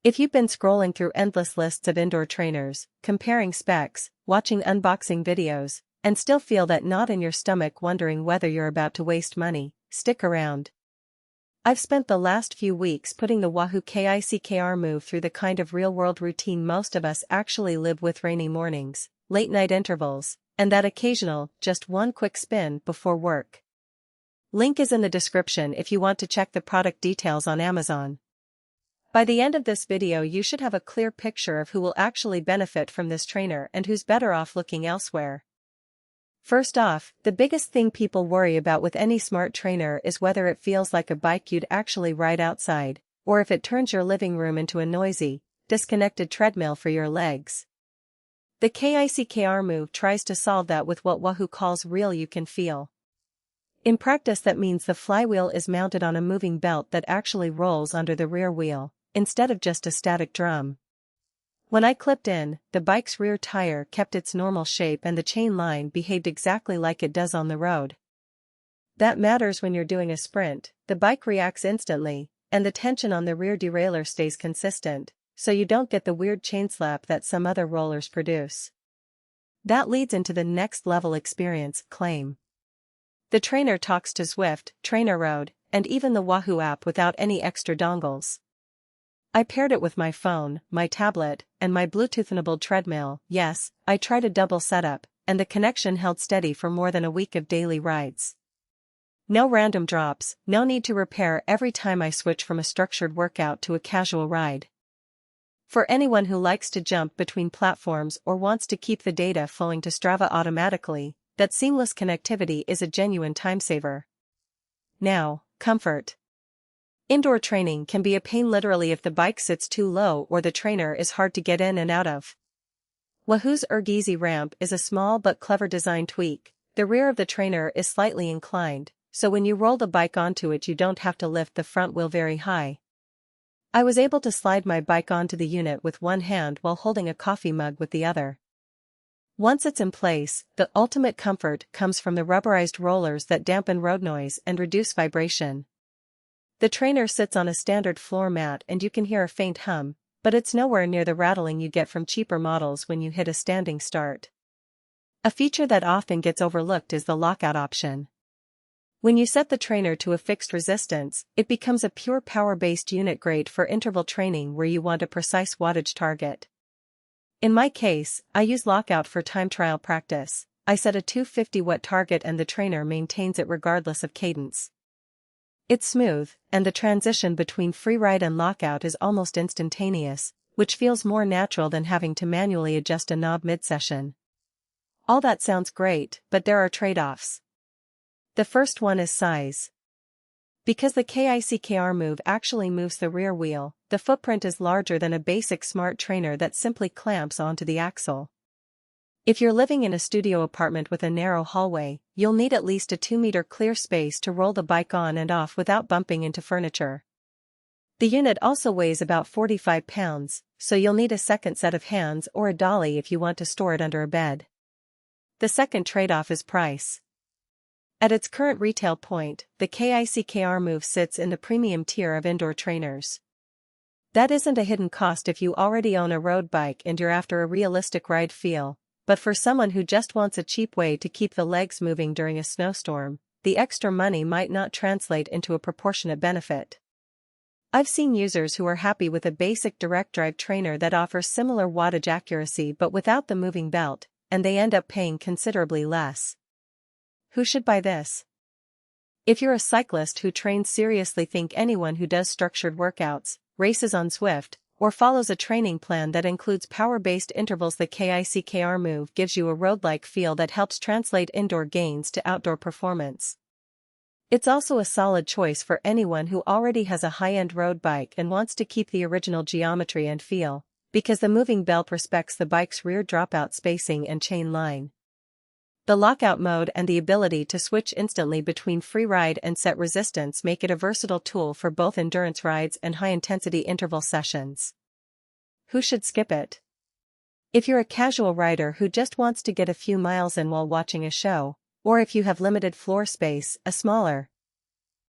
If you've been scrolling through endless lists of indoor trainers, comparing specs, watching unboxing videos, and still feel that knot in your stomach wondering whether you're about to waste money, stick around. I've spent the last few weeks putting the Wahoo KICKR Move through the kind of real-world routine most of us actually live with: rainy mornings, late-night intervals, and that occasional, just one quick spin before work. Link is in the description if you want to check the product details on Amazon. By the end of this video you should have a clear picture of who will actually benefit from this trainer and who's better off looking elsewhere. First off, the biggest thing people worry about with any smart trainer is whether it feels like a bike you'd actually ride outside, or if it turns your living room into a noisy, disconnected treadmill for your legs. The KICKR Move tries to solve that with what Wahoo calls real you can feel. In practice that means the flywheel is mounted on a moving belt that actually rolls under the rear wheel, instead of just a static drum. When I clipped in, the bike's rear tire kept its normal shape and the chain line behaved exactly like it does on the road. That matters when you're doing a sprint. The bike reacts instantly, and the tension on the rear derailleur stays consistent, so you don't get the weird chain slap that some other rollers produce. That leads into the next level experience claim. The trainer talks to Zwift, TrainerRoad, and even the Wahoo app without any extra dongles. I paired it with my phone, my tablet, and my Bluetooth-enabled treadmill. Yes, I tried a double setup, and the connection held steady for more than a week of daily rides. No random drops, no need to repair every time I switch from a structured workout to a casual ride. For anyone who likes to jump between platforms or wants to keep the data flowing to Strava automatically, that seamless connectivity is a genuine time-saver. Now, comfort. Indoor training can be a pain literally if the bike sits too low or the trainer is hard to get in and out of. Wahoo's Easy ramp is a small but clever design tweak. The rear of the trainer is slightly inclined, so when you roll the bike onto it you don't have to lift the front wheel very high. I was able to slide my bike onto the unit with one hand while holding a coffee mug with the other. Once it's in place, the ultimate comfort comes from the rubberized rollers that dampen road noise and reduce vibration. The trainer sits on a standard floor mat and you can hear a faint hum, but it's nowhere near the rattling you get from cheaper models when you hit a standing start. A feature that often gets overlooked is the lockout option. When you set the trainer to a fixed resistance, it becomes a pure power-based unit great for interval training where you want a precise wattage target. In my case, I use lockout for time trial practice. I set a 250 watt target and the trainer maintains it regardless of cadence. It's smooth, and the transition between free ride and lockout is almost instantaneous, which feels more natural than having to manually adjust a knob mid-session. All that sounds great, but there are trade-offs. The first one is size. Because the KICKR Move actually moves the rear wheel, the footprint is larger than a basic smart trainer that simply clamps onto the axle. If you're living in a studio apartment with a narrow hallway, you'll need at least a 2-meter clear space to roll the bike on and off without bumping into furniture. The unit also weighs about 45 pounds, so you'll need a second set of hands or a dolly if you want to store it under a bed. The second trade-off is price. At its current retail point, the KICKR Move sits in the premium tier of indoor trainers. That isn't a hidden cost if you already own a road bike and you're after a realistic ride feel, but for someone who just wants a cheap way to keep the legs moving during a snowstorm, the extra money might not translate into a proportionate benefit. I've seen users who are happy with a basic direct drive trainer that offers similar wattage accuracy but without the moving belt, and they end up paying considerably less. Who should buy this? If you're a cyclist who trains seriously, think anyone who does structured workouts, races on Zwift, or follows a training plan that includes power-based intervals. The KICKR Move gives you a road-like feel that helps translate indoor gains to outdoor performance. It's also a solid choice for anyone who already has a high-end road bike and wants to keep the original geometry and feel, because the moving belt respects the bike's rear dropout spacing and chain line. The lockout mode and the ability to switch instantly between free ride and set resistance make it a versatile tool for both endurance rides and high-intensity interval sessions. Who should skip it? If you're a casual rider who just wants to get a few miles in while watching a show, or if you have limited floor space, a smaller,